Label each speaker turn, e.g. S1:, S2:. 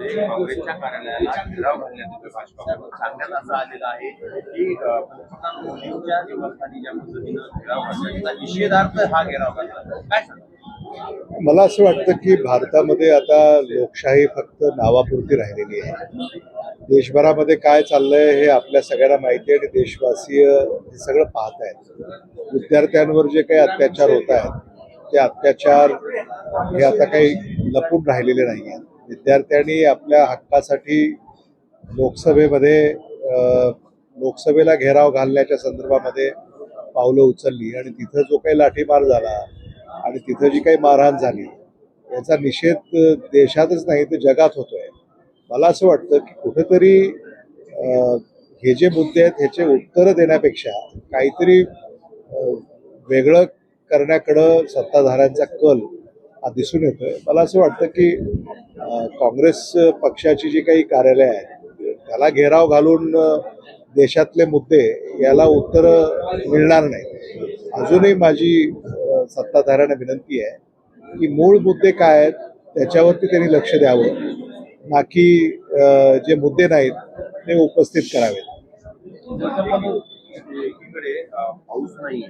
S1: नागपूरमध्ये काँग्रेसच्या कार्यालयाला घेराव घालण्यात येतोय भाजपाकडून. सांगण्यात असं आलेलं आहे की पंतप्रधान मोदींच्या निवासस्थानी ज्या पद्धतीनं घेराव घालण्यात त्याचा निषेधार्थ हा घेराव घातला. काय सांगा?
S2: मला असं वाटतं की भारतामध्ये आता लोकशाही फक्त नावापुरती राहिलेली आहे. देशभरामध्ये काय चाललंय हे आपल्या सगळ्यांना माहिती आहे आणि देशवासीय हे सगळं पाहत आहेत. विद्यार्थ्यांवर जे काही अत्याचार होत आहेत ते अत्याचार हे आता काही लपून राहिलेले नाही आहेत. विद्यार्थ्यांनी आपल्या हक्कासाठी लोकसभेमध्ये लोकसभेला घेराव घालण्याच्या संदर्भामध्ये पावलं उचलली आणि तिथं जो काही लाठीमार झाला आणि तिथं जी काही मारहाण झाली याचा निषेध देशातच नाही तर जगात होतोय. मला असं वाटतं की कुठेतरी हे जे मुद्दे आहेत ह्याचे उत्तरं देण्यापेक्षा काहीतरी वेगळं करण्याकडं सत्ताधाऱ्यांचा कल हा दिसून येतोय. मला असं वाटतं की काँग्रेस पक्षाची जी काही कार्यालय आहेत त्याला घेराव घालून देशातले मुद्दे याला उत्तरं मिळणार नाही. अजूनही माझी सत्ताधाऱ्यांना विनंती आहे की मूळ मुद्दे काय आहेत त्याच्यावरती त्यांनी लक्ष द्यावं, ना की जे मुद्दे नाहीत ते उपस्थित करावेत.
S1: एकीकडे पाऊस नाही